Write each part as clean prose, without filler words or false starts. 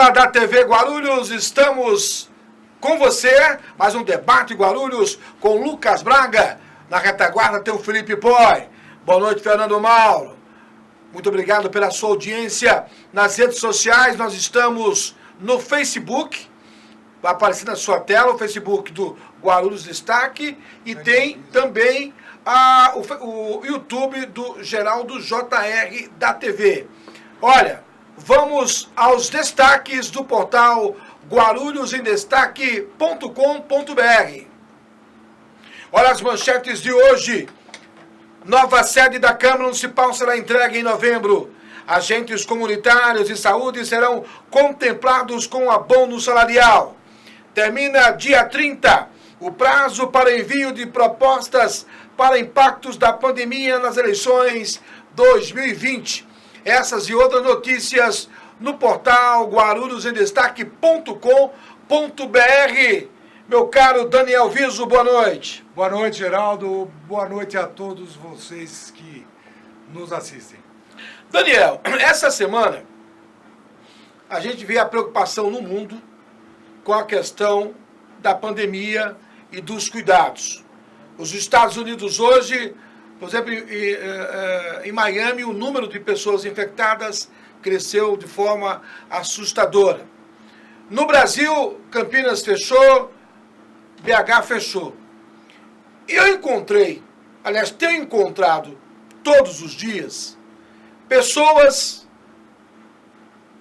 Galera da TV Guarulhos, estamos com você, mais um debate Guarulhos com Lucas Braga. Na retaguarda tem o Felipe Poi. Boa noite, Fernando Mauro. Muito obrigado pela sua audiência. Nas redes sociais, nós estamos no Facebook, vai aparecer na sua tela o Facebook do Guarulhos Destaque, e tem também o YouTube do Geraldo JR da TV. Olha, vamos aos destaques do portal guarulhosendestaque.com.br. Olha as manchetes de hoje. Nova sede da Câmara Municipal será entregue em novembro. Agentes comunitários de saúde serão contemplados com abono salarial. Termina dia 30 o prazo para envio de propostas para impactos da pandemia nas eleições 2020. Essas e outras notícias no portal guarulhosendestaque.com.br. Meu caro Daniel Viso, boa noite. Boa noite, Geraldo. Boa noite a todos vocês que nos assistem. Daniel, essa semana a gente vê a preocupação no mundo com a questão da pandemia e dos cuidados. Os Estados Unidos hoje, por exemplo, em Miami, o número de pessoas infectadas cresceu de forma assustadora. No Brasil, Campinas fechou, BH fechou. Eu tenho encontrado todos os dias pessoas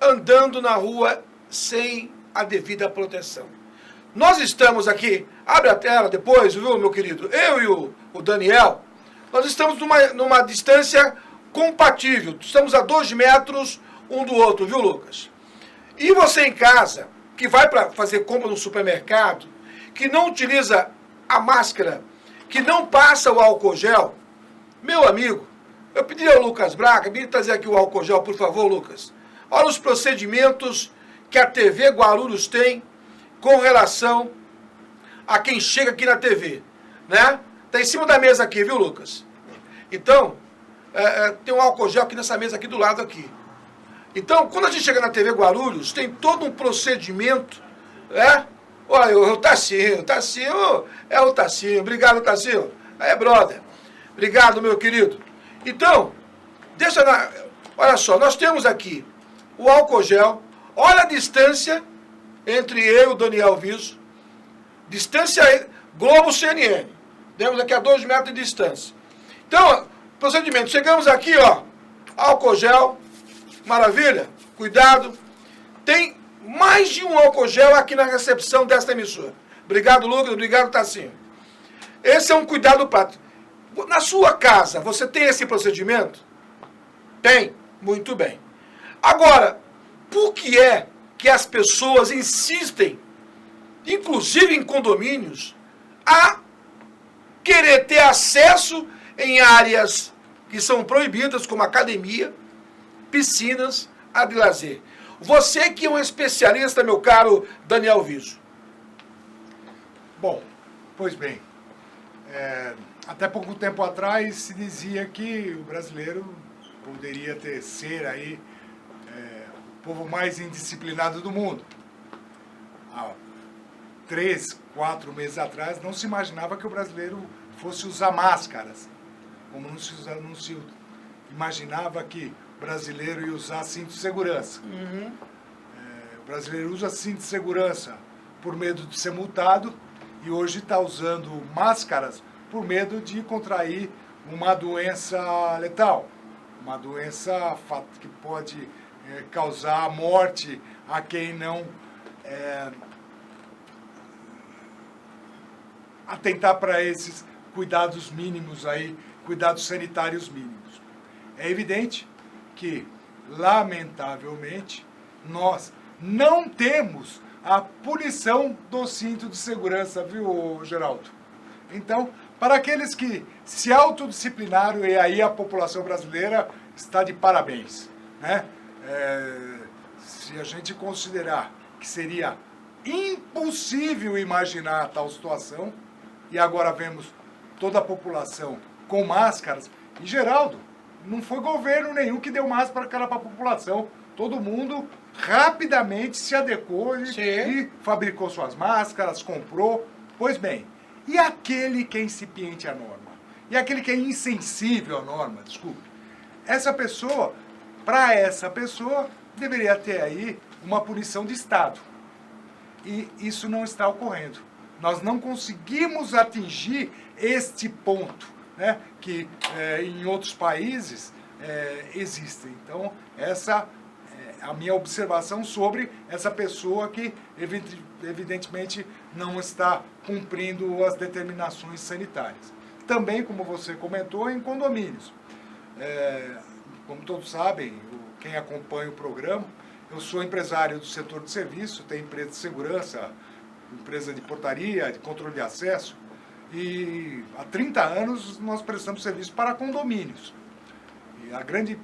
andando na rua sem a devida proteção. Nós estamos aqui, abre a tela depois, viu, meu querido? Eu e o Daniel, nós estamos numa distância compatível. Estamos a 2 metros um do outro, viu, Lucas? E você em casa, que vai para fazer compra no supermercado, que não utiliza a máscara, que não passa o álcool gel, meu amigo, eu pedi ao Lucas Braga, me trazer aqui o álcool gel, por favor, Lucas. Olha os procedimentos que a TV Guarulhos tem com relação a quem chega aqui na TV, né? Tá em cima da mesa aqui, viu, Lucas? Então, tem um álcool gel aqui nessa mesa aqui do lado aqui. Então, quando a gente chega na TV Guarulhos, tem todo um procedimento, né? Olha, o Tassinho, é o Tassinho. Obrigado, Tassinho. É, brother. Obrigado, meu querido. Então, olha só, nós temos aqui o álcool gel. Olha a distância entre eu e o Daniel Viso. Distância Globo CNN. Temos aqui a 2 metros de distância. Então, procedimento. Chegamos aqui, ó. Álcool gel. Maravilha. Cuidado. Tem mais de um álcool gel aqui na recepção desta emissora. Obrigado, Lucas. Obrigado, Tassinho. Esse é um cuidado prático. Na sua casa, você tem esse procedimento? Tem. Muito bem. Agora, por que é que as pessoas insistem, inclusive em condomínios, a querer ter acesso em áreas que são proibidas, como academia, piscinas, área de lazer? Você que é um especialista, meu caro Daniel Viso. Bom, pois bem, até pouco tempo atrás se dizia que o brasileiro poderia ser aí o povo mais indisciplinado do mundo. Há 3, 4 meses atrás não se imaginava que o brasileiro fosse usar máscaras, como não se imaginava que o brasileiro ia usar cinto de segurança. Uhum. O brasileiro usa cinto de segurança por medo de ser multado e hoje está usando máscaras por medo de contrair uma doença letal, uma doença que pode causar a morte a quem não atentar para esses cuidados mínimos aí, cuidados sanitários mínimos. É evidente que, lamentavelmente, nós não temos a punição do cinto de segurança, viu, Geraldo? Então, para aqueles que se autodisciplinaram, e aí a população brasileira está de parabéns, né? Se a gente considerar que seria impossível imaginar tal situação, e agora vemos toda a população com máscaras, e Geraldo, não foi governo nenhum que deu máscara para a população. Todo mundo rapidamente se adequou e fabricou suas máscaras, comprou. Pois bem, e aquele que é incipiente à norma? E aquele que é insensível à norma, desculpe. Para essa pessoa, deveria ter aí uma punição de Estado. E isso não está ocorrendo. Nós não conseguimos atingir este ponto, né, que em outros países existem. Então, essa é a minha observação sobre essa pessoa que, evidentemente, não está cumprindo as determinações sanitárias. Também, como você comentou, em condomínios. Como todos sabem, quem acompanha o programa, eu sou empresário do setor de serviço, tenho empresa de segurança, empresa de portaria, de controle de acesso, e há 30 anos nós prestamos serviço para condomínios. E a grande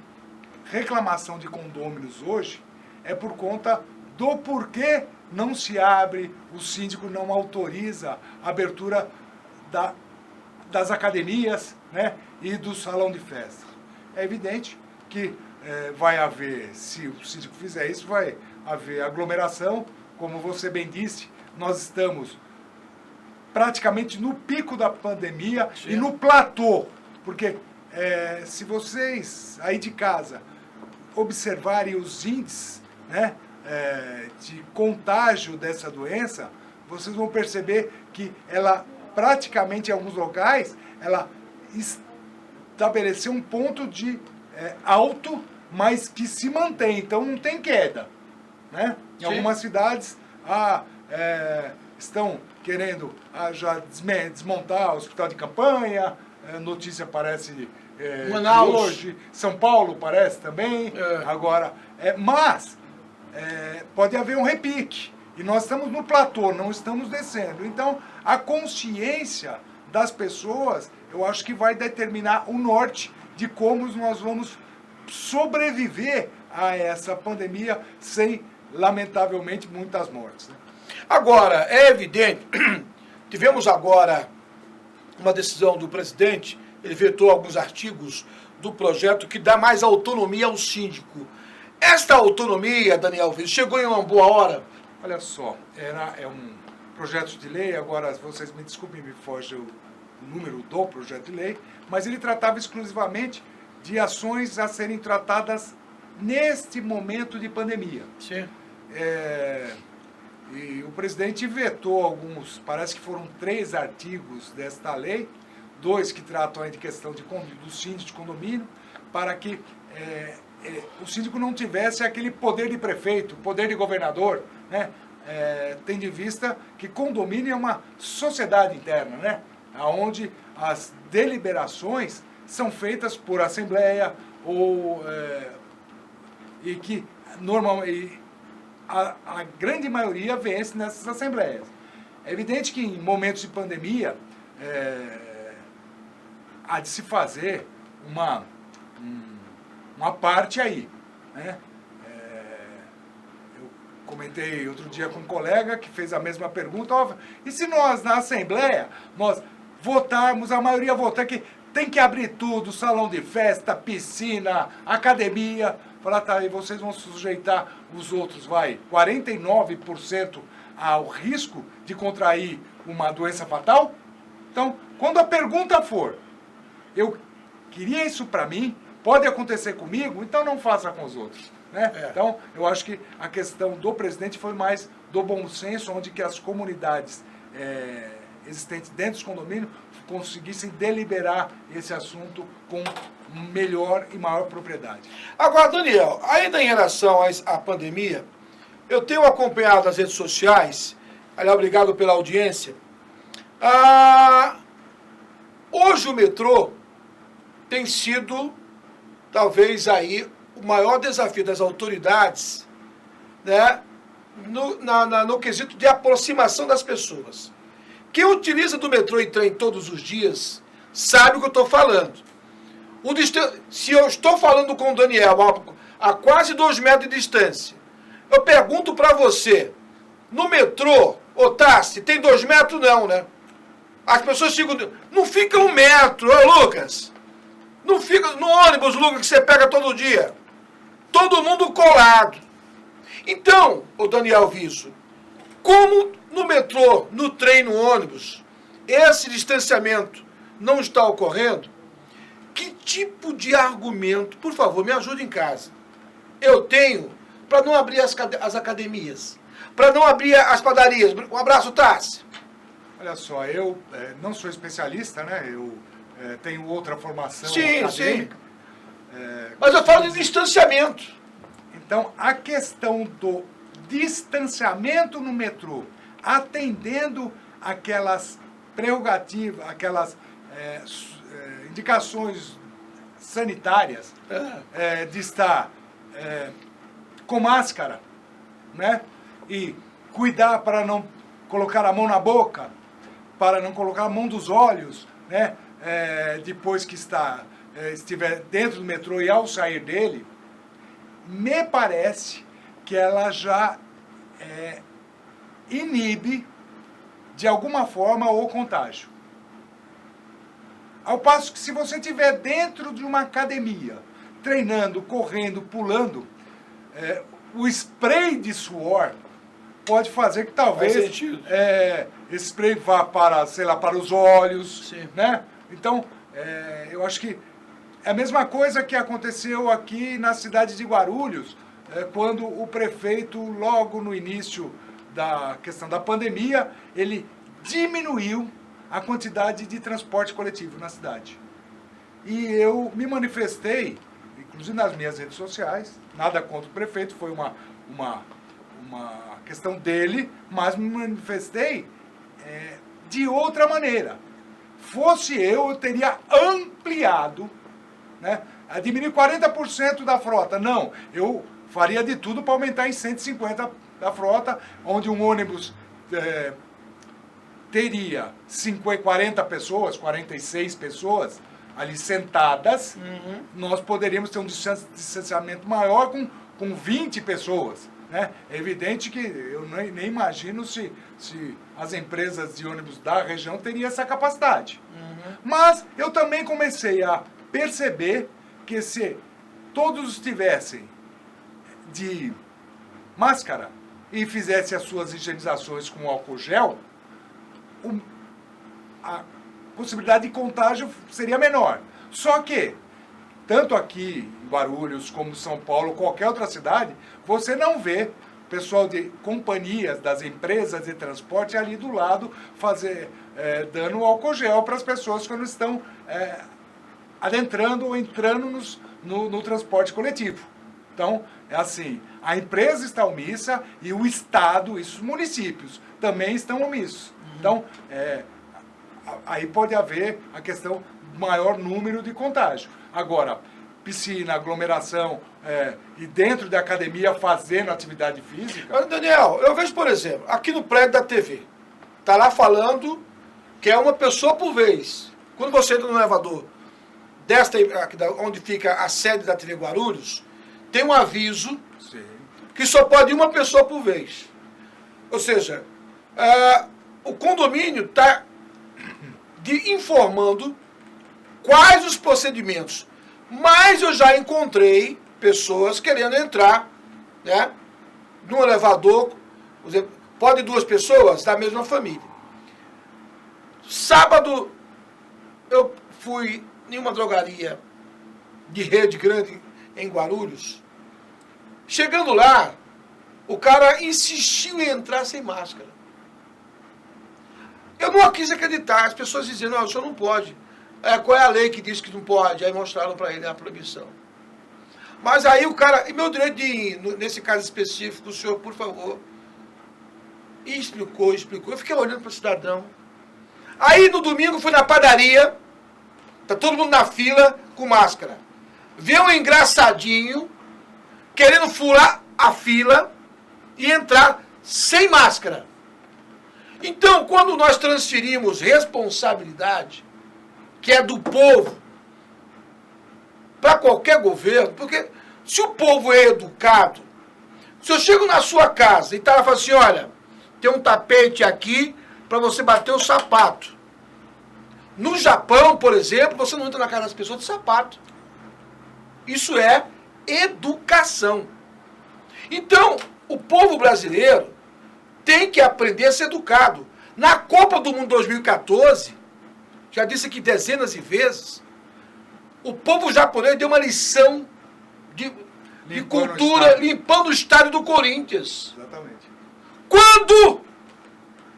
reclamação de condôminos hoje é por conta do porquê não se abre, o síndico não autoriza a abertura das academias, né, e do salão de festa. É evidente que vai haver, se o síndico fizer isso, vai haver aglomeração, como você bem disse, nós estamos praticamente no pico da pandemia. Sim. E no platô, porque se vocês aí de casa observarem os índices, né, de contágio dessa doença, vocês vão perceber que ela praticamente em alguns locais, ela estabeleceu um ponto de alto, mas que se mantém, então não tem queda, né? Em algumas cidades estão querendo já desmontar o hospital de campanha, notícia parece hoje, São Paulo parece também, agora, mas pode haver um repique, e nós estamos no platô, não estamos descendo, então a consciência das pessoas, eu acho que vai determinar o norte de como nós vamos sobreviver a essa pandemia sem, lamentavelmente, muitas mortes, né? Agora, é evidente, tivemos agora uma decisão do presidente, ele vetou alguns artigos do projeto que dá mais autonomia ao síndico. Esta autonomia, Daniel Vitor, chegou em uma boa hora? Olha só, é um projeto de lei, agora vocês me desculpem, me foge o número do projeto de lei, mas ele tratava exclusivamente de ações a serem tratadas neste momento de pandemia. Sim. E o presidente vetou alguns, parece que foram 3 artigos desta lei, 2 que tratam aí de questão do síndico de condomínio, para que o síndico não tivesse aquele poder de prefeito, poder de governador, né? Tendo em vista que condomínio é uma sociedade interna, né? Onde as deliberações são feitas por assembleia e que normalmente a grande maioria vence nessas assembleias. É evidente que em momentos de pandemia há de se fazer uma parte aí, né? Eu comentei outro dia com um colega que fez a mesma pergunta, e se nós na assembleia nós votarmos, a maioria votar que tem que abrir tudo, salão de festa, piscina, academia, falar, tá, e vocês vão sujeitar os outros, 49% ao risco de contrair uma doença fatal? Então, quando a pergunta for, eu queria isso para mim, pode acontecer comigo, então não faça com os outros, né? Então, eu acho que a questão do presidente foi mais do bom senso, onde que as comunidades existentes dentro dos condomínios conseguissem deliberar esse assunto com melhor e maior propriedade. Agora, Daniel, ainda em relação à pandemia, eu tenho acompanhado as redes sociais, aliás, obrigado pela audiência. Hoje o metrô tem sido, talvez, aí o maior desafio das autoridades, né, no quesito de aproximação das pessoas. Quem utiliza do metrô e trem todos os dias sabe o que eu estou falando. Se eu estou falando com o Daniel a quase 2 metros de distância, eu pergunto para você, no metrô, Tassi, tem 2 metros não, né? As pessoas ficam... Não fica 1 metro, ô Lucas. Não fica no ônibus, Lucas, que você pega todo dia. Todo mundo colado. Então, o Daniel Viso, como no metrô, no trem, no ônibus, esse distanciamento não está ocorrendo, que tipo de argumento, por favor, me ajude em casa, eu tenho para não abrir as academias, para não abrir as padarias? Um abraço, Tassi. Olha só, eu não sou especialista, né? Eu tenho outra formação acadêmica. Sim. Mas eu falo de distanciamento. Então, a questão do distanciamento no metrô, atendendo aquelas prerrogativas, aquelas indicações sanitárias de estar com máscara, né? E cuidar para não colocar a mão na boca, para não colocar a mão dos olhos, né? Depois que estiver dentro do metrô e ao sair dele, me parece que ela já inibe de alguma forma o contágio. Ao passo que se você estiver dentro de uma academia, treinando, correndo, pulando, o spray de suor pode fazer que talvez esse spray vá para, sei lá, para os olhos, sim, né? Então, eu acho que é a mesma coisa que aconteceu aqui na cidade de Guarulhos, quando o prefeito, logo no início da questão da pandemia, ele diminuiu a quantidade de transporte coletivo na cidade. E eu me manifestei, inclusive nas minhas redes sociais, nada contra o prefeito, foi uma questão dele, mas me manifestei de outra maneira. Fosse eu teria ampliado, né, a diminuir 40% da frota. Não, eu faria de tudo para aumentar em 150 da frota, onde um ônibus teria 40 pessoas, 46 pessoas ali sentadas, nós poderíamos ter um distanciamento maior com 20 pessoas. Né? É evidente que eu nem imagino se as empresas de ônibus da região teriam essa capacidade. Mas eu também comecei a perceber que se todos estivessem de máscara e fizessem as suas higienizações com álcool gel, a possibilidade de contágio seria menor. Só que, tanto aqui em Guarulhos como em São Paulo, qualquer outra cidade, você não vê pessoal de companhias, das empresas de transporte ali do lado, dando álcool gel para as pessoas quando estão adentrando ou entrando no transporte coletivo. Então, é assim, a empresa está omissa e o Estado, os municípios, também estão omissos. Então, aí pode haver a questão do maior número de contágio. Agora, piscina, aglomeração e dentro da academia fazendo atividade física... Mas, Daniel, eu vejo, por exemplo, aqui no prédio da TV, está lá falando que é uma pessoa por vez. Quando você entra no elevador, onde fica a sede da TV Guarulhos, tem um aviso, sim, que só pode ir uma pessoa por vez. Ou seja, o condomínio está informando quais os procedimentos. Mas eu já encontrei pessoas querendo entrar, né, num elevador, por exemplo, pode 2 pessoas da mesma família. Sábado, eu fui em uma drogaria de rede grande em Guarulhos. Chegando lá, o cara insistiu em entrar sem máscara. Eu não quis acreditar, as pessoas dizendo, não, o senhor não pode. Qual é a lei que diz que não pode? Aí mostraram para ele a proibição. Mas aí o cara, e meu direito de ir, nesse caso específico, o senhor, por favor. E explicou. Eu fiquei olhando para o cidadão. Aí no domingo fui na padaria, tá todo mundo na fila com máscara. Vê um engraçadinho querendo furar a fila e entrar sem máscara. Então, quando nós transferimos responsabilidade, que é do povo, para qualquer governo, porque se o povo é educado, se eu chego na sua casa e tá lá e falo assim, olha, tem um tapete aqui para você bater o sapato. No Japão, por exemplo, você não entra na casa das pessoas de sapato. Isso é educação. Então, o povo brasileiro tem que aprender a ser educado. Na Copa do Mundo 2014, já disse aqui dezenas de vezes, o povo japonês deu uma lição de cultura limpando o estádio do Corinthians. Exatamente. Quando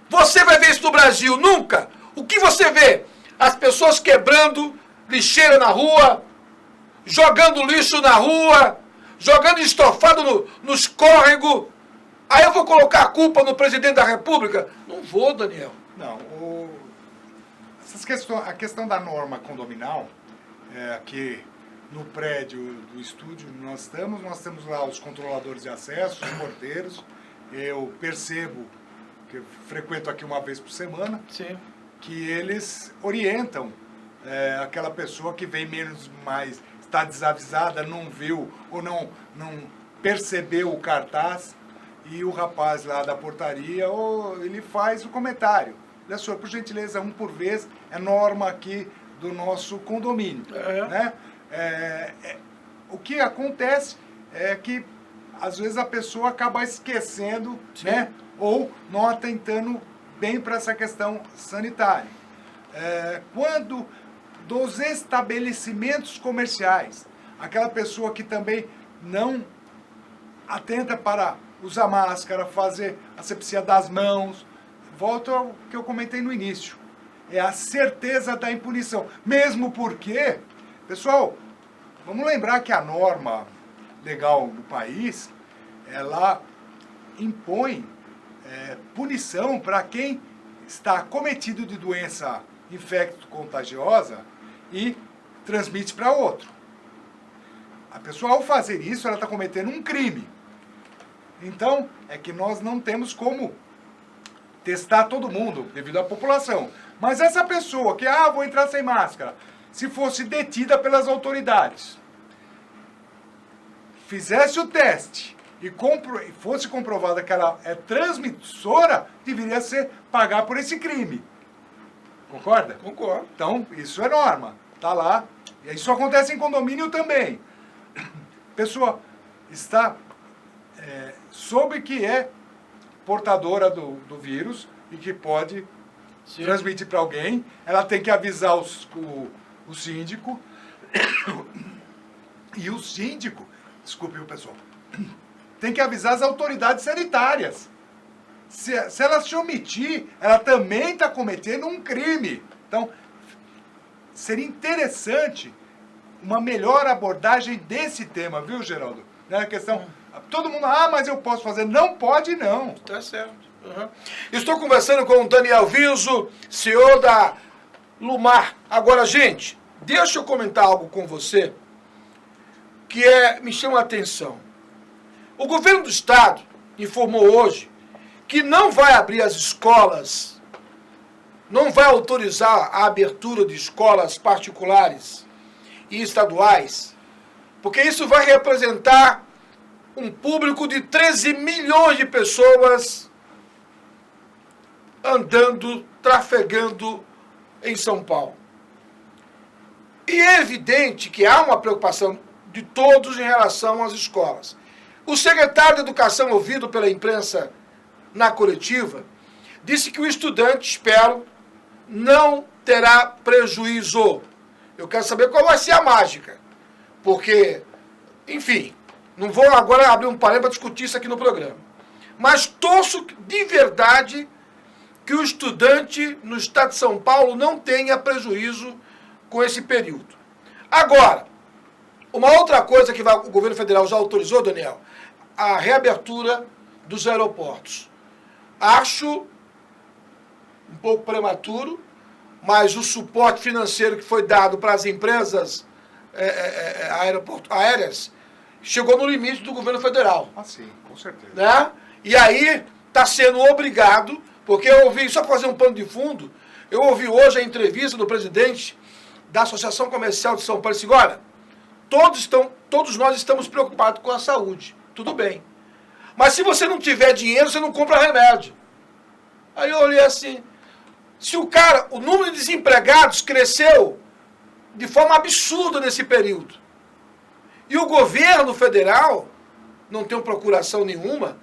você vai ver isso no Brasil? Nunca. O que você vê? As pessoas quebrando lixeira na rua, jogando lixo na rua, jogando estofado nos córregos. Aí eu vou colocar a culpa no presidente da República? Não vou, Daniel. Não, a questão da norma condominal, aqui no prédio do estúdio nós temos lá os controladores de acesso, os porteiros. Eu percebo, que eu frequento aqui uma vez por semana, sim, que eles orientam aquela pessoa que vem mais, está desavisada, não viu ou não percebeu o cartaz, e o rapaz lá da portaria, ele faz o comentário. Olha, senhor, por gentileza, um por vez, é norma aqui do nosso condomínio. Né? O que acontece é que, às vezes, a pessoa acaba esquecendo, né? Ou não atentando bem para essa questão sanitária. Quando dos estabelecimentos comerciais, aquela pessoa que também não atenta para usar máscara, fazer asepsia das mãos, volto ao que eu comentei no início, é a certeza da impunição. Mesmo porque, pessoal, vamos lembrar que a norma legal do país, ela impõe punição para quem está cometido de doença infecto-contagiosa e transmite para outro. A pessoa, ao fazer isso, ela está cometendo um crime. Então, é que nós não temos como testar todo mundo, devido à população. Mas essa pessoa que, vou entrar sem máscara, se fosse detida pelas autoridades, fizesse o teste e fosse comprovada que ela é transmissora, deveria pagar por esse crime. Concorda? Concordo. Então, isso é norma. Está lá. E isso acontece em condomínio também. A pessoa está soube que é portadora do vírus e que pode transmitir para alguém. Ela tem que avisar o síndico. E o síndico, desculpe, pessoal, tem que avisar as autoridades sanitárias. Se ela se omitir, ela também está cometendo um crime. Então, seria interessante uma melhor abordagem desse tema, viu, Geraldo? Né? A questão, todo mundo, mas eu posso fazer. Não pode, não. Tá certo. Uhum. Estou conversando com o Daniel Viso, CEO da Lumar. Agora, gente, deixa eu comentar algo com você que me chama a atenção. O governo do estado informou hoje que não vai abrir as escolas, não vai autorizar a abertura de escolas particulares e estaduais, porque isso vai representar um público de 13 milhões de pessoas andando, trafegando em São Paulo. E é evidente que há uma preocupação de todos em relação às escolas. O secretário de Educação, ouvido pela imprensa na coletiva, disse que o estudante, espero, não terá prejuízo. Eu quero saber qual vai ser a mágica. Porque, enfim, não vou agora abrir um parênteses para discutir isso aqui no programa. Mas torço de verdade que o estudante no estado de São Paulo não tenha prejuízo com esse período. Agora, uma outra coisa que o governo federal já autorizou, Daniel, a reabertura dos aeroportos. Acho um pouco prematuro, mas o suporte financeiro que foi dado para as empresas aéreas chegou no limite do governo federal. Sim, com certeza. Né? E aí está sendo obrigado, porque eu ouvi, só para fazer um pano de fundo, eu ouvi hoje a entrevista do presidente da Associação Comercial de São Paulo, e disse, olha, todos nós estamos preocupados com a saúde. Tudo bem. Mas se você não tiver dinheiro, você não compra remédio. Aí eu olhei assim, Se o número de desempregados cresceu de forma absurda nesse período, e o governo federal não tem procuração nenhuma,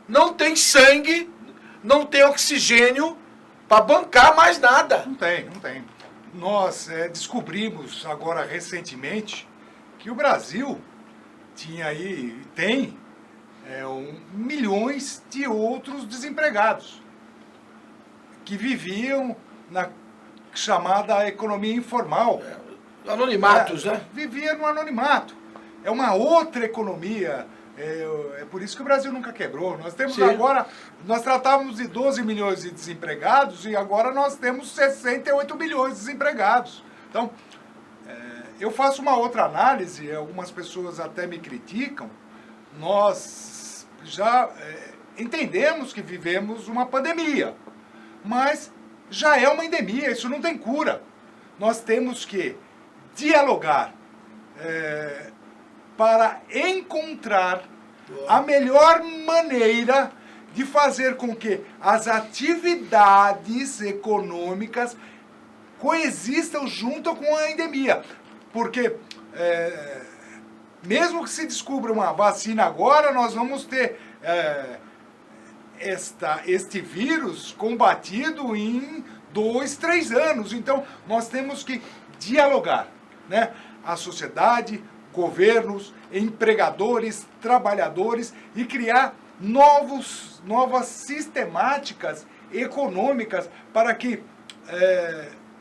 não tem sangue, não tem oxigênio para bancar mais nada. Não tem. Nós descobrimos agora recentemente que o Brasil tem milhões de outros desempregados que viviam na chamada economia informal. Anonimatos, né? Vivia no anonimato. É uma outra economia. É por isso que o Brasil nunca quebrou. Nós temos agora, nós tratávamos de 12 milhões de desempregados e agora nós temos 68 milhões de desempregados. Então, eu faço uma outra análise, algumas pessoas até me criticam. Nós já entendemos que vivemos uma pandemia, mas já é uma endemia, isso não tem cura. Nós temos que dialogar para encontrar a melhor maneira de fazer com que as atividades econômicas coexistam junto com a endemia. Porque, mesmo que se descubra uma vacina agora, nós vamos ter este vírus combatido em 2, 3 anos. Então, nós temos que dialogar, né? A sociedade, governos, empregadores, trabalhadores e criar novas sistemáticas econômicas para que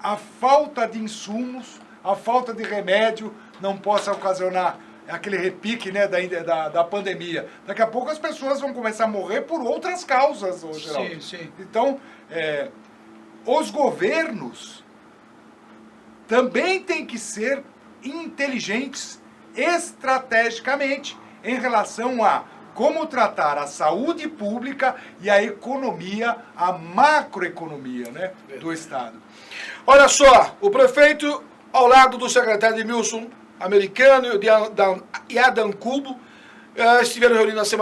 a falta de insumos, a falta de remédio não possa ocasionar aquele repique, né, da pandemia. Daqui a pouco as pessoas vão começar a morrer por outras causas, Geraldo. Sim. Então, os governos também têm que ser inteligentes estrategicamente em relação a como tratar a saúde pública e a economia, a macroeconomia, né, do Estado. Olha só, o prefeito, ao lado do secretário Edmilson Americano e Adam Cubo, estiveram reunidos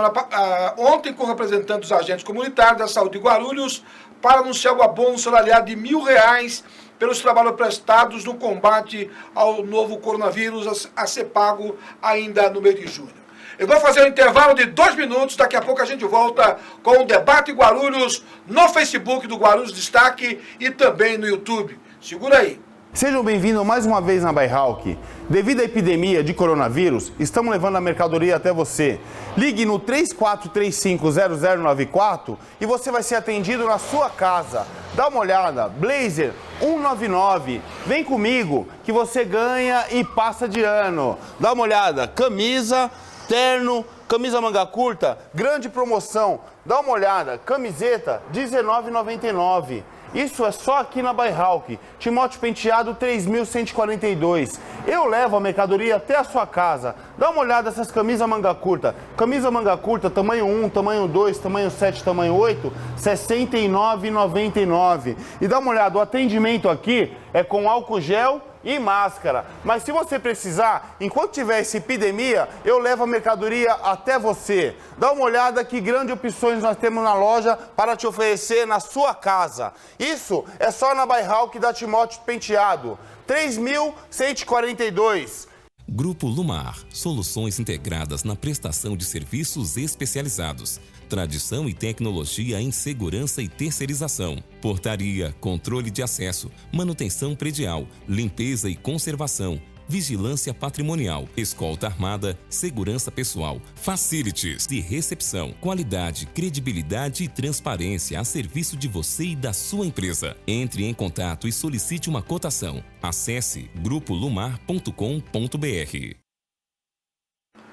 ontem com representantes dos agentes comunitários da saúde de Guarulhos para anunciar o abono salarial de R$1.000 pelos trabalhos prestados no combate ao novo coronavírus a ser pago ainda no mês de junho. Eu vou fazer um intervalo de 2 minutos, daqui a pouco a gente volta com o Debate Guarulhos no Facebook do Guarulhos Destaque e também no YouTube. Segura aí. Sejam bem-vindos mais uma vez na Bairralk. Devido à epidemia de coronavírus, estamos levando a mercadoria até você. Ligue no 34350094 e você vai ser atendido na sua casa. Dá uma olhada, Blazer 199. Vem comigo que você ganha e passa de ano. Dá uma olhada, camisa, terno, camisa manga curta, grande promoção. Dá uma olhada, camiseta R$19,99. Isso é só aqui na Bairralk. Timóteo Penteado 3142. Eu levo a mercadoria até a sua casa. Dá uma olhada nessas camisas manga curta. Camisa manga curta, tamanho 1, tamanho 2, tamanho 7, tamanho 8, R$ 69,99. E dá uma olhada, o atendimento aqui é com álcool gel e máscara. Mas se você precisar, enquanto tiver essa epidemia, eu levo a mercadoria até você. Dá uma olhada que grandes opções nós temos na loja para te oferecer na sua casa. Isso é só na Bairralk da Timóteo Penteado, 3142. Grupo Lumar, soluções integradas na prestação de serviços especializados. Tradição e tecnologia em segurança e terceirização. Portaria, controle de acesso, manutenção predial, limpeza e conservação, vigilância patrimonial, escolta armada, segurança pessoal, facilities de recepção, qualidade, credibilidade e transparência a serviço de você e da sua empresa. Entre em contato e solicite uma cotação. Acesse grupolumar.com.br.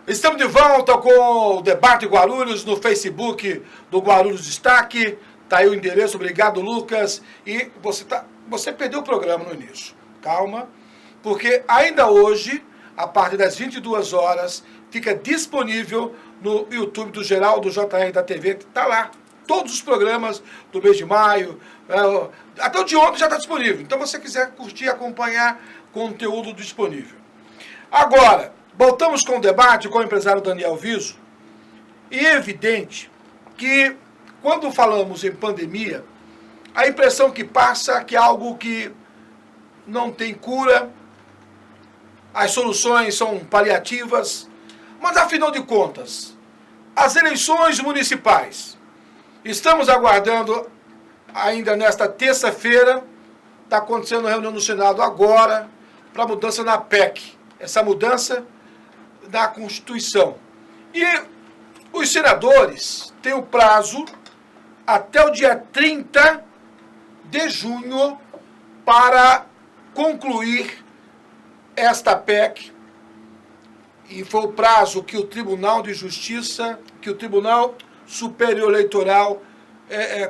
Estamos de volta com o Debate Guarulhos no Facebook do Guarulhos Destaque. Tá aí o endereço, obrigado, Lucas. E você perdeu o programa no início. Calma, porque ainda hoje, a partir das 22 horas, fica disponível no YouTube do Geraldo JR da TV. Tá lá, todos os programas do mês de maio, até o de ontem já está disponível. Então, se você quiser curtir e acompanhar, conteúdo disponível. Agora, voltamos com o debate com o empresário Daniel Viso. E é evidente que, quando falamos em pandemia, a impressão que passa é que é algo que não tem cura, as soluções são paliativas, mas afinal de contas, as eleições municipais, estamos aguardando ainda nesta terça-feira, está acontecendo uma reunião no Senado agora, para mudança na PEC, essa mudança da Constituição. E os senadores têm o prazo até o dia 30 de junho para concluir esta PEC, e foi o prazo que o Tribunal de Justiça, que o Tribunal Superior Eleitoral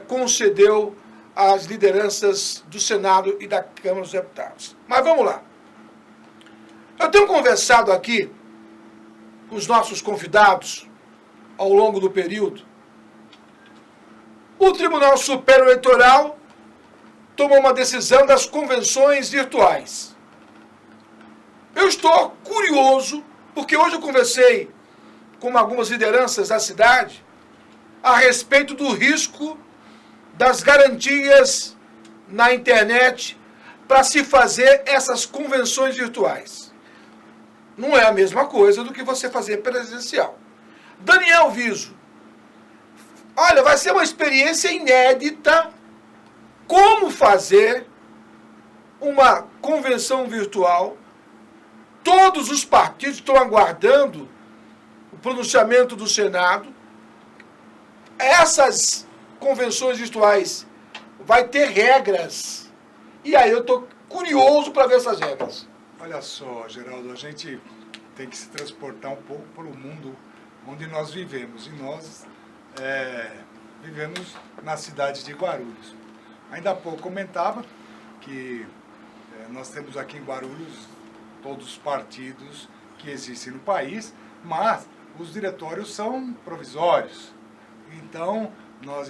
concedeu às lideranças do Senado e da Câmara dos Deputados. Mas vamos lá. Eu tenho conversado aqui com os nossos convidados ao longo do período. O Tribunal Superior Eleitoral tomou uma decisão das convenções virtuais. Eu estou curioso, porque hoje eu conversei com algumas lideranças da cidade a respeito do risco das garantias na internet para se fazer essas convenções virtuais. Não é a mesma coisa do que você fazer presencial. Daniel Viso, olha, vai ser uma experiência inédita como fazer uma convenção virtual. Todos os partidos estão aguardando o pronunciamento do Senado. Essas convenções virtuais vai ter regras. E aí eu estou curioso para ver essas regras. Olha só, Geraldo, a gente tem que se transportar um pouco para o mundo onde nós vivemos. E nós vivemos na cidade de Guarulhos. Ainda há pouco comentava que nós temos aqui em Guarulhos todos os partidos que existem no país, mas os diretórios são provisórios. Então,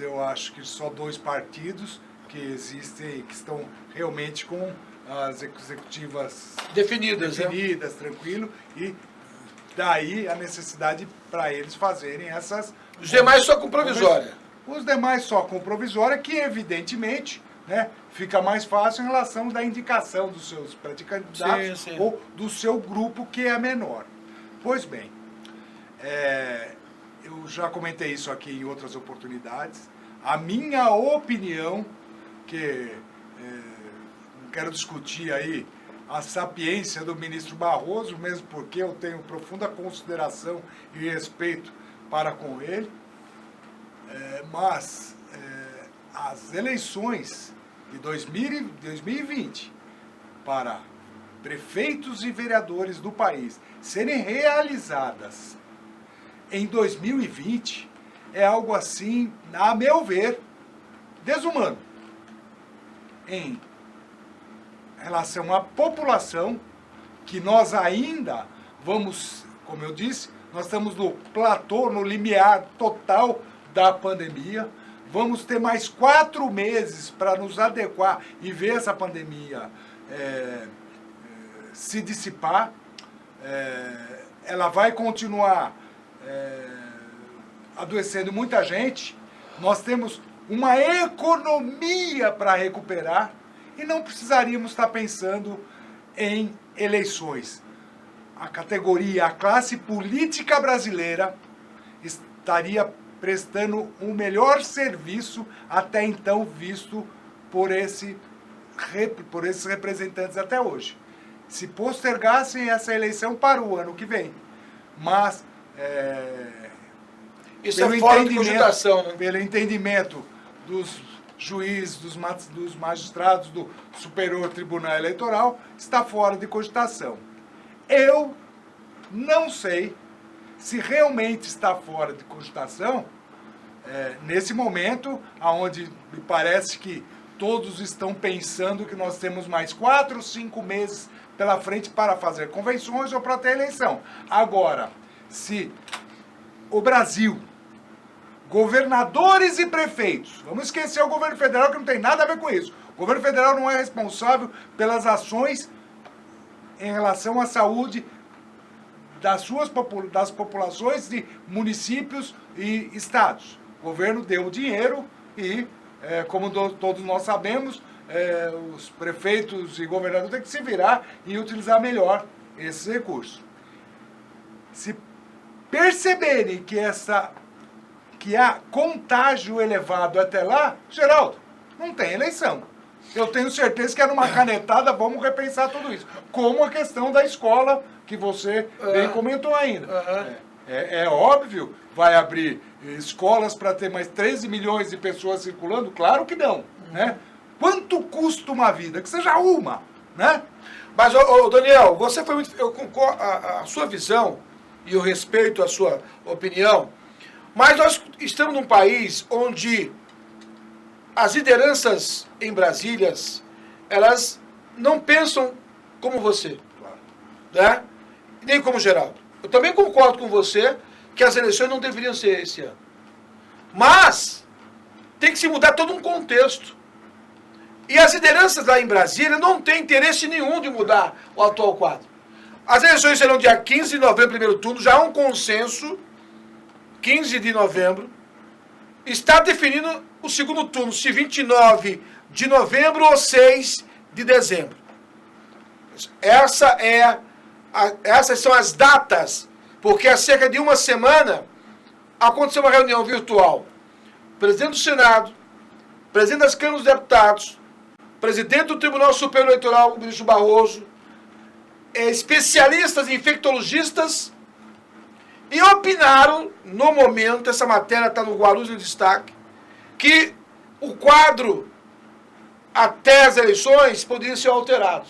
eu acho que só 2 partidos que existem, que estão realmente com as executivas definidas, tranquilo, e daí a necessidade para eles fazerem essas... Os demais só com provisória. Os demais só com provisória, que evidentemente, né, fica mais fácil em relação da indicação dos seus pré-candidatos ou do seu grupo, que é menor. Pois bem, eu já comentei isso aqui em outras oportunidades. A minha opinião, que não quero discutir aí a sapiência do ministro Barroso, mesmo porque eu tenho profunda consideração e respeito para com ele, mas as eleições de 2020 para prefeitos e vereadores do país serem realizadas em 2020 é algo assim, a meu ver, desumano em relação à população, que nós ainda vamos, como eu disse, nós estamos no platô, no limiar total da pandemia. Vamos ter mais 4 meses para nos adequar e ver essa pandemia se dissipar. Ela vai continuar adoecendo muita gente. Nós temos uma economia para recuperar e não precisaríamos estar pensando em eleições. A categoria, a classe política brasileira estaria prestando um melhor serviço até então visto por esses representantes até hoje. Se postergassem essa eleição para o ano que vem. Mas, isso é fora de cogitação, né? Pelo entendimento dos juízes, dos magistrados do Superior Tribunal Eleitoral, está fora de cogitação. Eu não sei se realmente está fora de cogitação, nesse momento, onde me parece que todos estão pensando que nós temos mais 4 ou 5 meses pela frente para fazer convenções ou para ter eleição. Agora, se o Brasil, governadores e prefeitos, vamos esquecer o governo federal, que não tem nada a ver com isso. O governo federal não é responsável pelas ações em relação à saúde das populações de municípios e estados. O governo deu o dinheiro e como todos nós sabemos, os prefeitos e governadores têm que se virar e utilizar melhor esses recursos. Se perceberem que há contágio elevado até lá, Geraldo, não tem eleição. Eu tenho certeza que é numa canetada, vamos repensar tudo isso. Como a questão da escola, que você bem comentou ainda. É óbvio, vai abrir escolas para ter mais 13 milhões de pessoas circulando? Claro que não, né? Quanto custa uma vida? Que seja uma, né? Mas, Daniel, você foi muito... Eu concordo, a sua visão, e eu respeito a sua opinião, mas nós estamos num país onde as lideranças em Brasília, elas não pensam como você, né? Nem como Geraldo. Eu também concordo com você que as eleições não deveriam ser esse ano. Mas tem que se mudar todo um contexto. E as lideranças lá em Brasília não têm interesse nenhum de mudar o atual quadro. As eleições serão dia 15 de novembro, primeiro turno, já há um consenso, 15 de novembro, está definindo o segundo turno, se 29 de novembro ou 6 de dezembro. Essas são as datas, porque há cerca de uma semana aconteceu uma reunião virtual. Presidente do Senado, presidente das Câmaras dos Deputados, presidente do Tribunal Superior Eleitoral, o ministro Barroso, especialistas infectologistas, e opinaram, no momento, essa matéria está no Guarulhos em destaque, que o quadro até as eleições poderia ser alterado.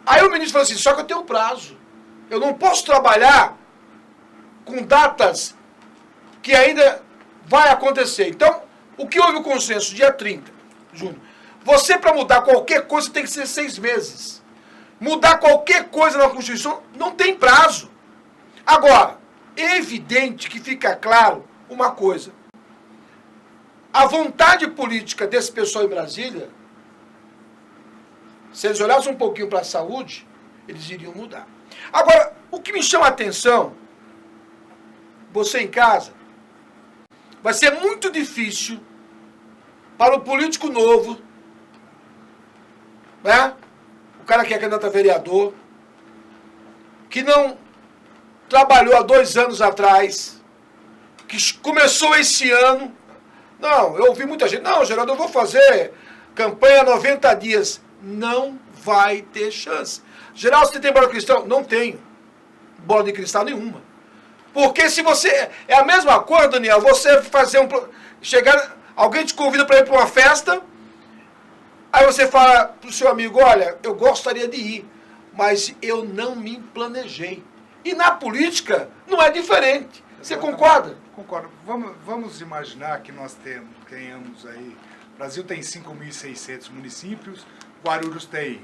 Aí o ministro falou assim, só que eu tenho prazo. Eu não posso trabalhar com datas que ainda vai acontecer. Então, o que houve o consenso? Dia 30 de junho. Você, para mudar qualquer coisa, tem que ser 6 meses. Mudar qualquer coisa na Constituição não tem prazo. Agora, é evidente que fica claro uma coisa. A vontade política desse pessoal em Brasília, se eles olhassem um pouquinho para a saúde, eles iriam mudar. Agora, o que me chama a atenção, você em casa, vai ser muito difícil para o político novo, né? O cara que é candidato a vereador, que não trabalhou há 2 anos atrás, que começou esse ano. Não, eu ouvi muita gente, não, Geraldo, eu vou fazer campanha 90 dias. Não vai ter chance. Geraldo, você tem bola de cristal? Não tenho bola de cristal nenhuma. Porque se você... É a mesma coisa, Daniel, você fazer chegar, alguém te convida para ir para uma festa, aí você fala para o seu amigo, olha, eu gostaria de ir, mas eu não me planejei. E na política não é diferente. Você concorda? Concordo. Vamos imaginar que nós tenhamos aí... O Brasil tem 5.600 municípios, Guarulhos tem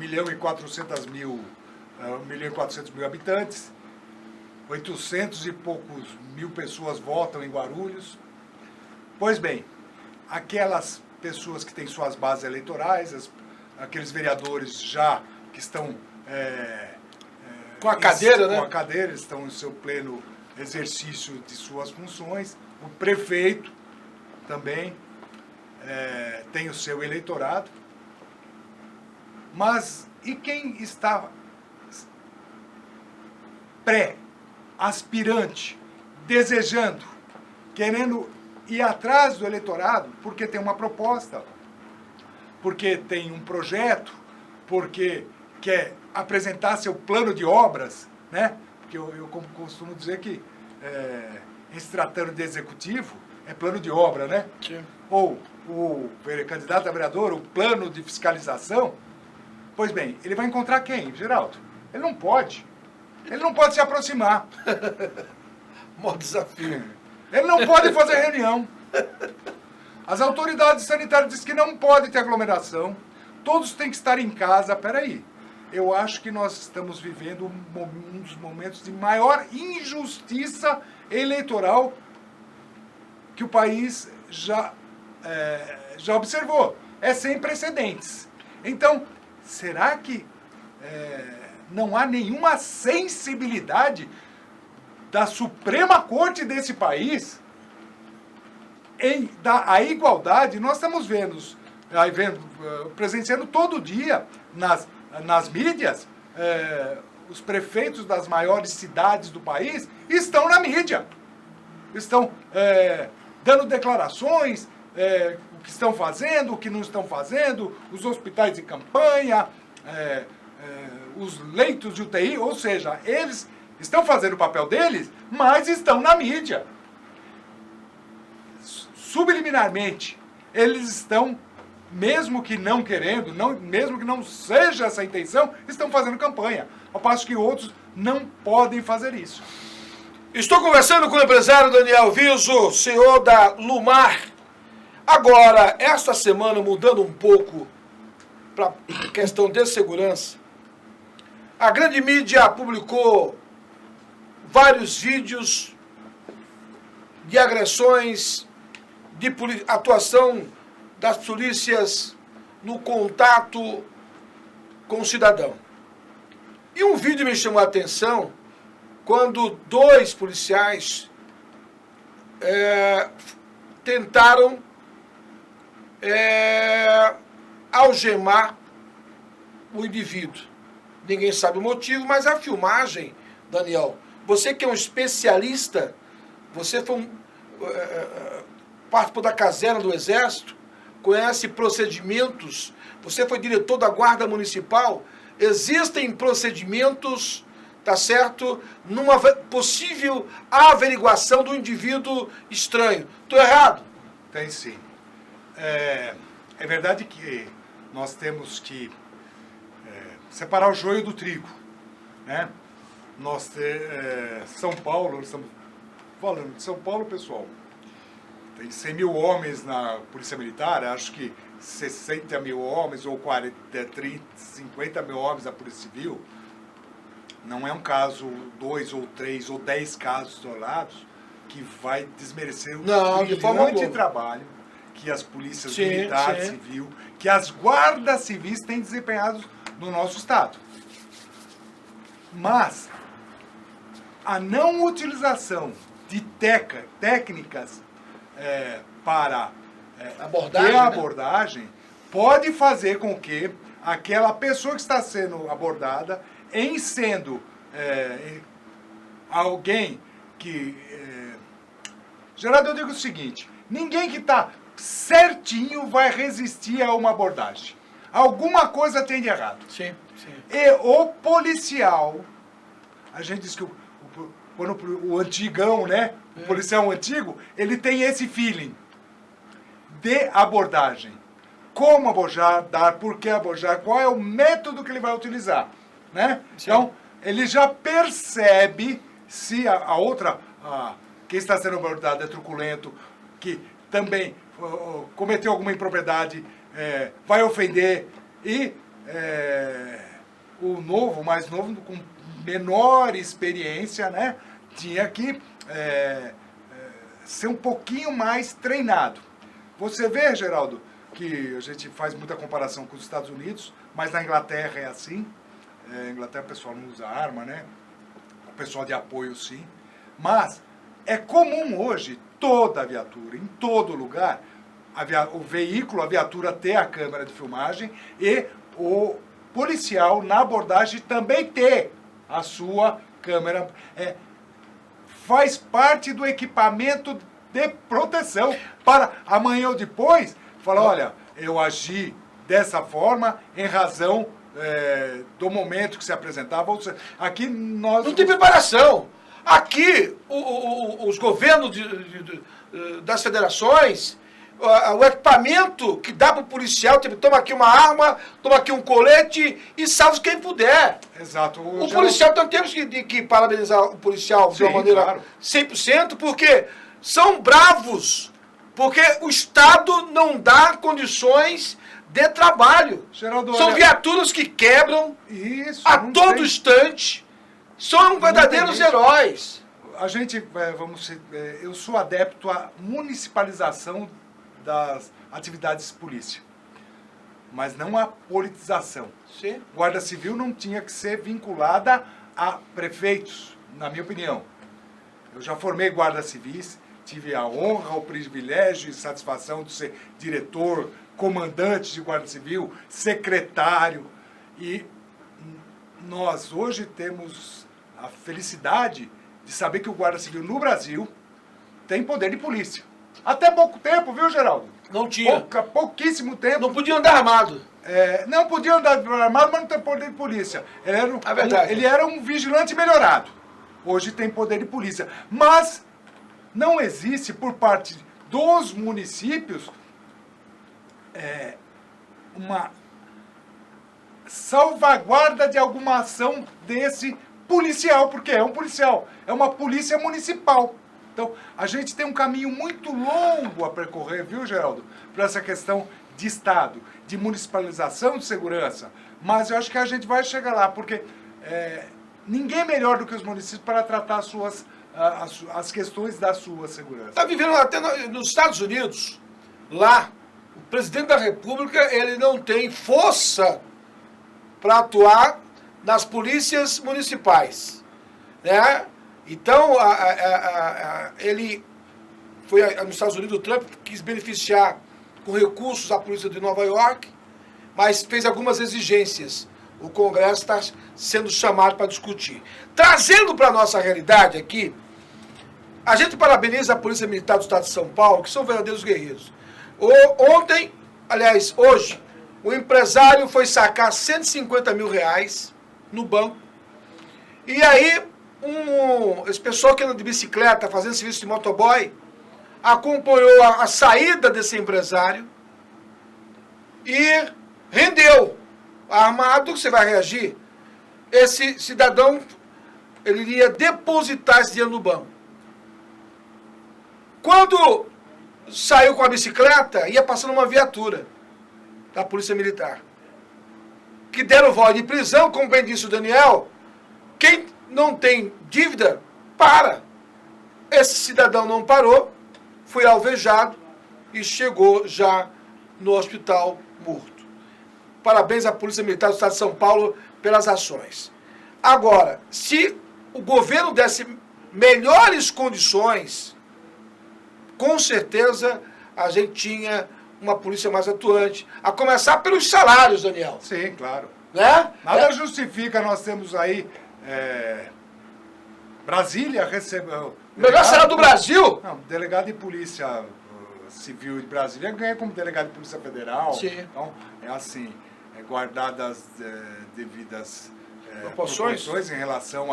1.400.000 habitantes, 800 e poucos mil pessoas votam em Guarulhos. Pois bem, aquelas pessoas que têm suas bases eleitorais, aqueles vereadores já que estão... com a cadeira, né? Com a cadeira, estão em seu pleno exercício de suas funções. O prefeito também tem o seu eleitorado. Mas e quem está aspirante, desejando, querendo ir atrás do eleitorado, porque tem uma proposta, porque tem um projeto, porque quer apresentar seu plano de obras, né? Porque eu costumo dizer que, em se tratando de executivo, é plano de obra, né? Sim. Ou o candidato a vereador, o plano de fiscalização. Pois bem, ele vai encontrar quem, Geraldo? Ele não pode. Ele não pode se aproximar. Mó desafio. Ele não pode fazer reunião. As autoridades sanitárias dizem que não pode ter aglomeração. Todos têm que estar em casa. Peraí. Eu acho que nós estamos vivendo um dos momentos de maior injustiça eleitoral que o país já observou. É sem precedentes. Então, será que não há nenhuma sensibilidade da Suprema Corte desse país a igualdade, nós estamos presenciando todo dia nas mídias, os prefeitos das maiores cidades do país estão na mídia. Estão dando declarações, o que estão fazendo, o que não estão fazendo, os hospitais de campanha, os leitos de UTI, ou seja, eles estão fazendo o papel deles, mas estão na mídia. Subliminarmente, eles estão, mesmo que não querendo, mesmo que não seja essa a intenção, estão fazendo campanha, ao passo que outros não podem fazer isso. Estou conversando com o empresário Daniel Viso, CEO da Lumar. Agora, esta semana, mudando um pouco para a questão de segurança, a grande mídia publicou vários vídeos de agressões, de atuação das polícias no contato com o cidadão. E um vídeo me chamou a atenção quando 2 policiais tentaram algemar o indivíduo. Ninguém sabe o motivo, mas a filmagem, Daniel, você que é um especialista, você foi participou da caserna do Exército, conhece procedimentos, você foi diretor da Guarda Municipal, existem procedimentos, tá certo, numa possível averiguação do indivíduo estranho. Estou errado? Tem sim. É verdade que nós temos que separar o joio do trigo, né? São Paulo, estamos falando de São Paulo, pessoal, tem 100 mil homens na Polícia Militar, acho que 60 mil homens ou 50 mil homens na Polícia Civil. Não é um caso, 2 ou 3 ou 10 casos isolados que vai desmerecer o brilhante trabalho que as polícias militares, civil, que as guardas civis têm desempenhado no nosso Estado. Mas a não utilização de técnicas para abordagem pode fazer com que aquela pessoa que está sendo abordada, em sendo alguém que... Geraldo, eu digo o seguinte, ninguém que está certinho vai resistir a uma abordagem. Alguma coisa tem de errado. Sim, sim. E o policial, a gente diz que o antigão, né? O policial antigo, ele tem esse feeling de abordagem. Como abordar, por que abordar, qual é o método que ele vai utilizar, né? Então, ele já percebe se quem está sendo abordado é truculento, que também cometeu alguma impropriedade, vai ofender, e o mais novo, com menor experiência, né, tinha que ser um pouquinho mais treinado. Você vê, Geraldo, que a gente faz muita comparação com os Estados Unidos, mas na Inglaterra é assim. Na Inglaterra o pessoal não usa arma, né? O pessoal de apoio sim. Mas é comum hoje, toda a viatura, em todo lugar, o veículo, a viatura ter a câmera de filmagem e o policial na abordagem também ter a sua câmera. Faz parte do equipamento de proteção para amanhã ou depois falar, olha, eu agi dessa forma em razão do momento que se apresentava. Aqui nós... Não tem preparação. Aqui, os governos das federações, o equipamento que dá para o policial, toma aqui uma arma, toma aqui um colete e salve quem puder. Exato. O policial, então temos que parabenizar o policial de uma maneira 100%, porque são bravos, porque o Estado não dá condições de trabalho. Geraldo, são viaturas que quebram a todo instante. São verdadeiros heróis. A gente, eu sou adepto à municipalização das atividades de polícia, mas não à politização. Sim. Guarda Civil não tinha que ser vinculada a prefeitos, na minha opinião. Eu já formei guardas civis, tive a honra, o privilégio e satisfação de ser diretor, comandante de Guarda Civil, secretário. E nós hoje temos a felicidade de saber que o Guarda Civil no Brasil tem poder de polícia. Até pouco tempo, viu, Geraldo? Não tinha. Pouquíssimo tempo. Não podia andar armado. Não podia andar armado, mas não tem poder de polícia. Ele É era um vigilante melhorado. Hoje tem poder de polícia. Mas não existe, por parte dos municípios, uma salvaguarda de alguma ação desse policial, porque é um policial, é uma polícia municipal. Então, a gente tem um caminho muito longo a percorrer, viu, Geraldo, para essa questão de Estado, de municipalização de segurança. Mas eu acho que a gente vai chegar lá, porque ninguém é melhor do que os municípios para tratar as questões da sua segurança. Está vivendo até nos Estados Unidos, lá, o presidente da República, ele não tem força para atuar nas polícias municipais, né? Então, ele foi nos Estados Unidos, o Trump quis beneficiar com recursos a polícia de Nova York, mas fez algumas exigências. O Congresso está sendo chamado para discutir. Trazendo para a nossa realidade aqui, a gente parabeniza a Polícia Militar do Estado de São Paulo, que são verdadeiros guerreiros. Ontem, aliás, hoje, o empresário foi sacar 150 mil reais no banco. E aí, esse pessoal que anda de bicicleta, fazendo serviço de motoboy, acompanhou a saída desse empresário e rendeu. Armado, você vai reagir? Esse cidadão, ele iria depositar esse dinheiro no banco. Quando saiu com a bicicleta, ia passando uma viatura da Polícia Militar, que deram voz de prisão, como bem disse o Daniel. Quem não tem dívida, para. Esse cidadão não parou, foi alvejado e chegou já no hospital morto. Parabéns à Polícia Militar do Estado de São Paulo pelas ações. Agora, se o governo desse melhores condições, com certeza a gente tinha uma polícia mais atuante, a começar pelos salários, Daniel. Sim, claro. Né? Nada justifica, nós temos aí Brasília recebeu... Melhor salário do Brasil? Não, delegado de polícia civil de Brasília ganha como delegado de polícia federal. Sim. Então, é assim, guardadas devidas proporções em relação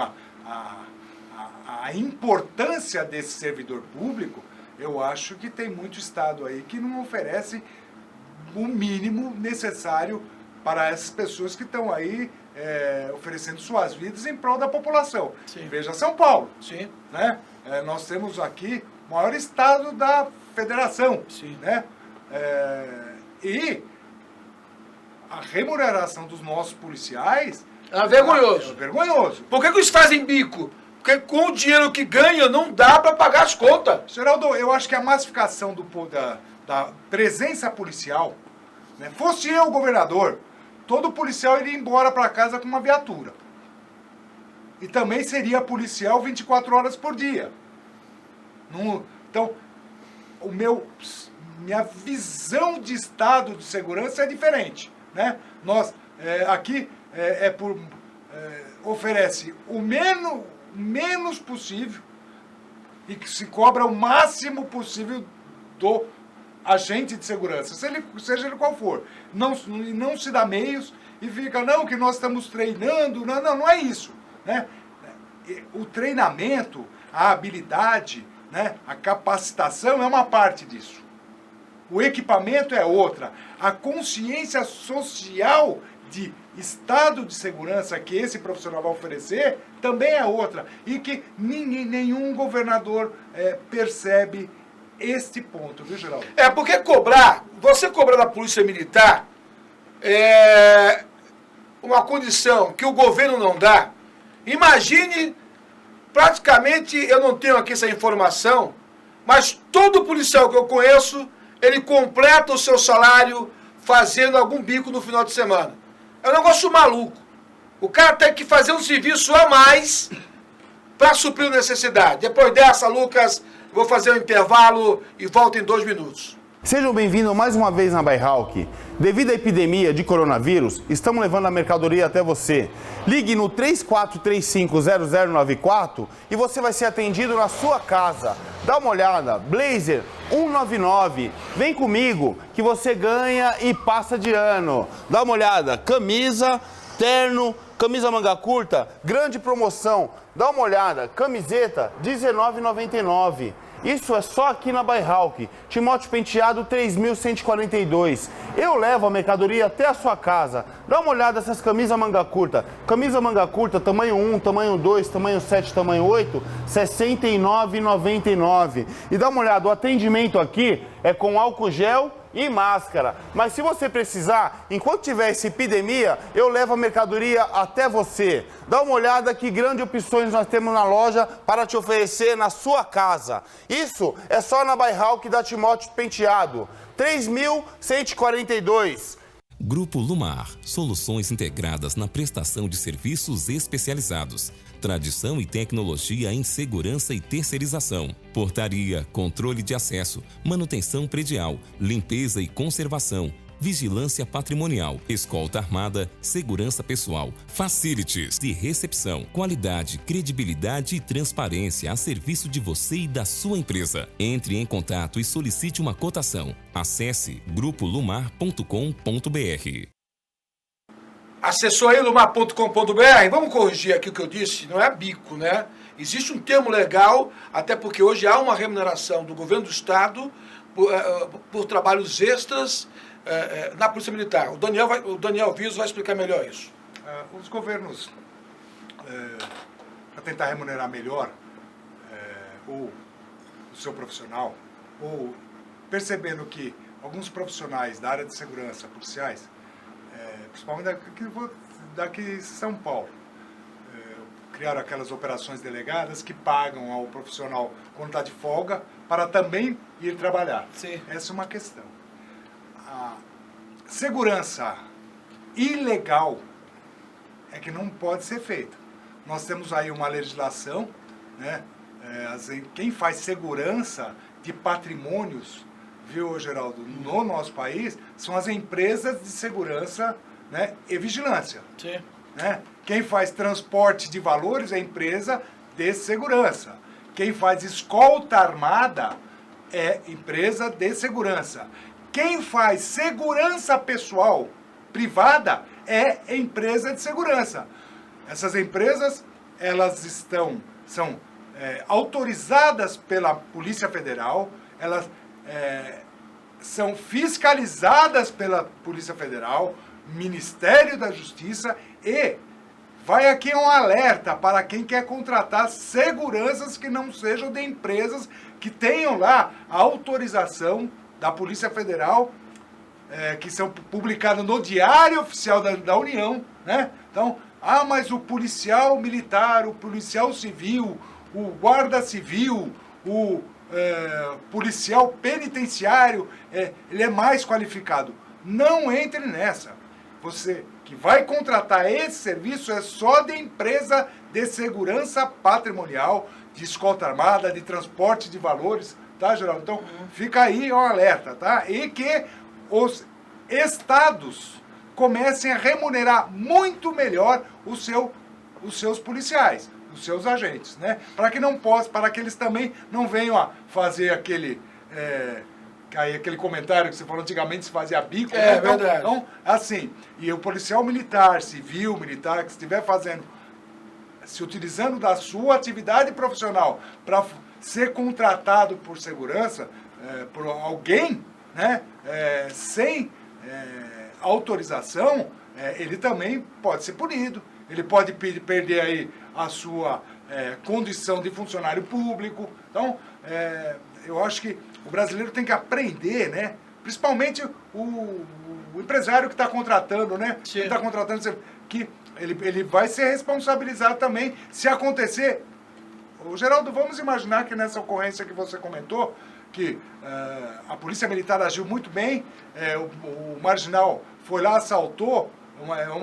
à importância desse servidor público. Eu acho que tem muito estado aí que não oferece o mínimo necessário para essas pessoas que estão aí oferecendo suas vidas em prol da população. Sim. Veja São Paulo. Sim. Né? Nós temos aqui o maior estado da federação. Sim. Né? E a remuneração dos nossos policiais... É vergonhoso. É vergonhoso. Por que eles fazem bico? Porque com o dinheiro que ganha não dá para pagar as contas. Geraldo, eu acho que a massificação da presença policial, né? Fosse eu o governador, todo policial iria embora para casa com uma viatura. E também seria policial 24 horas por dia. Então, minha visão de estado de segurança é diferente. Né? Nós, aqui, oferece o menos possível e que se cobra o máximo possível do agente de segurança, seja ele qual for. Não se dá meios e fica, não, que nós estamos treinando. Não é isso. Né? O treinamento, a habilidade, né, a capacitação é uma parte disso. O equipamento é outra. A consciência social de estado de segurança que esse profissional vai oferecer também é outra. E que nenhum governador percebe este ponto, viu, Geraldo? Porque você cobrar da Polícia Militar é uma condição que o governo não dá. Imagine, praticamente, eu não tenho aqui essa informação, mas todo policial que eu conheço, ele completa o seu salário fazendo algum bico no final de semana. É um negócio maluco. O cara tem que fazer um serviço a mais para suprir a necessidade. Depois dessa, Lucas, Eu vou fazer um intervalo e volto em 2 minutos. Sejam bem-vindos mais uma vez na Bairralk. Devido à epidemia de coronavírus, estamos levando a mercadoria até você. Ligue no 34350094 e você vai ser atendido na sua casa. Dá uma olhada, Blazer 199. Vem comigo que você ganha e passa de ano. Dá uma olhada, camisa, terno, camisa manga curta, grande promoção. Dá uma olhada, camiseta R$19,99. Isso é só aqui na Bairralk. Timóteo Penteado 3142. Eu levo a mercadoria até a sua casa. Dá uma olhada nessas camisas manga curta. Camisa manga curta, tamanho 1, tamanho 2, tamanho 7, tamanho 8, R$ 69,99. E dá uma olhada, o atendimento aqui é com álcool gel e máscara. Mas se você precisar, enquanto tiver essa epidemia, eu levo a mercadoria até você. Dá uma olhada que grandes opções nós temos na loja para te oferecer na sua casa. Isso é só na Bairralk da Timóteo Penteado, 3142. Grupo Lumar, soluções integradas na prestação de serviços especializados. Tradição e tecnologia em segurança e terceirização. Portaria, controle de acesso, manutenção predial, limpeza e conservação, vigilância patrimonial, escolta armada, segurança pessoal, facilities de recepção, qualidade, credibilidade e transparência a serviço de você e da sua empresa. Entre em contato e solicite uma cotação. Acesse grupolumar.com.br. Acessou aí lumar.com.br. Vamos corrigir aqui o que eu disse, não é bico, né? Existe um termo legal, até porque hoje há uma remuneração do governo do estado por trabalhos extras na Polícia Militar. O Daniel Viso vai explicar melhor isso. Os governos, para tentar remunerar melhor o seu profissional, ou percebendo que alguns profissionais da área de segurança, policiais, principalmente daqui de São Paulo, criaram aquelas operações delegadas que pagam ao profissional quando está de folga para também ir trabalhar. Sim. Essa é uma questão. A segurança ilegal é que não pode ser feita. Nós temos aí uma legislação, né? Quem faz segurança de patrimônios, viu, Geraldo, no nosso país, são as empresas de segurança, né, e vigilância. Sim. Né? Quem faz transporte de valores é a empresa de segurança. Quem faz escolta armada é empresa de segurança. Quem faz segurança pessoal privada é empresa de segurança. Essas empresas, elas são autorizadas pela Polícia Federal, elas são fiscalizadas pela Polícia Federal, Ministério da Justiça, e vai aqui um alerta para quem quer contratar seguranças que não sejam de empresas que tenham lá a autorização da Polícia Federal, que são publicadas no Diário Oficial da União, né? Então, mas o policial militar, o policial civil, o guarda civil, o policial penitenciário, ele é mais qualificado. Não entre nessa. Você que vai contratar esse serviço é só de empresa de segurança patrimonial, de escolta armada, de transporte de valores, tá, Geraldo? Então, fica aí o alerta, tá? E que os estados comecem a remunerar muito melhor os seus policiais, os seus agentes, né? Para que eles também não venham a fazer aquele comentário que você falou, antigamente se fazia bico. É, então, verdade. Então, assim, e o policial militar, civil, militar, que estiver se utilizando da sua atividade profissional para ser contratado por segurança, por alguém, né, sem autorização, ele também pode ser punido. Ele pode perder aí a sua condição de funcionário público. Então, eu acho que o brasileiro tem que aprender, né? Principalmente o empresário que está contratando, né? Sim. Ele está contratando, que ele vai ser responsabilizado também se acontecer. Ô, Geraldo, vamos imaginar que nessa ocorrência que você comentou, que a Polícia Militar agiu muito bem, o marginal foi lá, assaltou,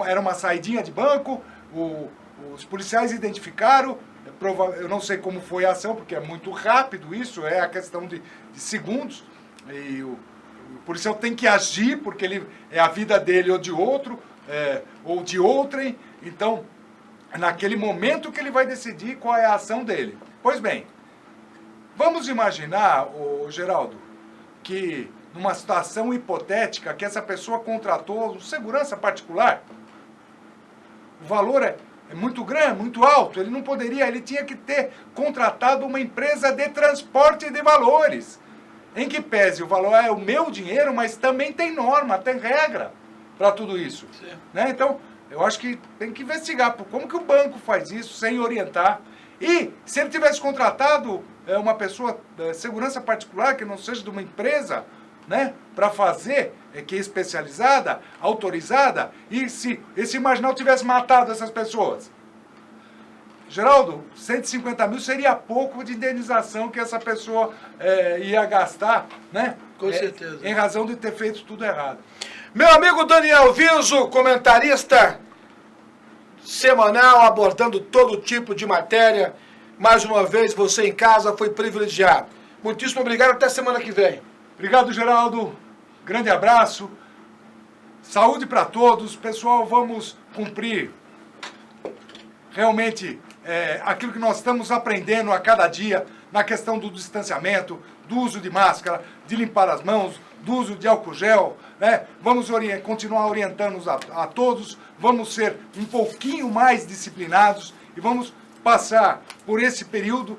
era uma saidinha de banco, os policiais identificaram, eu não sei como foi a ação, porque é muito rápido isso, é a questão de segundos, e o policial tem que agir, porque ele é a vida dele ou de outro, ou de outrem, então, naquele momento que ele vai decidir qual é a ação dele. Pois bem, vamos imaginar, Geraldo, que numa situação hipotética que essa pessoa contratou segurança particular, o valor é muito grande, muito alto, ele tinha que ter contratado uma empresa de transporte de valores, em que pese o valor é o meu dinheiro, mas também tem norma, tem regra para tudo isso. Né? Então, eu acho que tem que investigar como que o banco faz isso sem orientar. E se ele tivesse contratado uma pessoa de segurança particular, que não seja de uma empresa, né, para fazer, que é especializada, autorizada, e se esse marginal tivesse matado essas pessoas? Geraldo, 150 mil seria pouco de indenização que essa pessoa ia gastar, né? Com certeza. Em razão de ter feito tudo errado. Meu amigo Daniel Viso, comentarista semanal, abordando todo tipo de matéria. Mais uma vez, você em casa foi privilegiado. Muitíssimo obrigado, até semana que vem. Obrigado, Geraldo. Grande abraço. Saúde para todos. Pessoal, vamos cumprir realmente aquilo que nós estamos aprendendo a cada dia na questão do distanciamento, do uso de máscara, de limpar as mãos, do uso de álcool gel, né? Vamos continuar orientando a todos, vamos ser um pouquinho mais disciplinados e vamos passar por esse período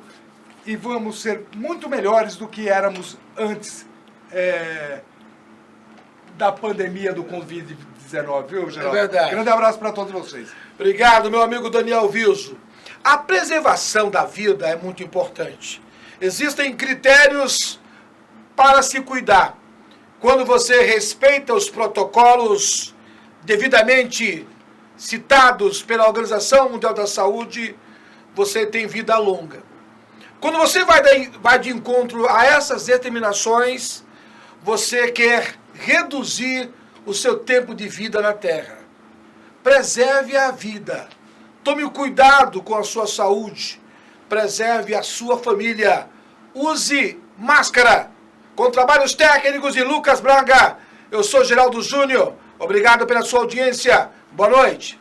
e vamos ser muito melhores do que éramos antes da pandemia do Covid-19, viu, Geraldo? É verdade. Grande abraço para todos vocês. Obrigado, meu amigo Daniel Viso. A preservação da vida é muito importante. Existem critérios para se cuidar. Quando você respeita os protocolos devidamente citados pela Organização Mundial da Saúde, você tem vida longa. Quando você vai de encontro a essas determinações, você quer reduzir o seu tempo de vida na Terra. Preserve a vida. Tome cuidado com a sua saúde. Preserve a sua família. Use máscara. Com trabalhos técnicos de Lucas Braga, eu sou Geraldo Júnior. Obrigado pela sua audiência. Boa noite.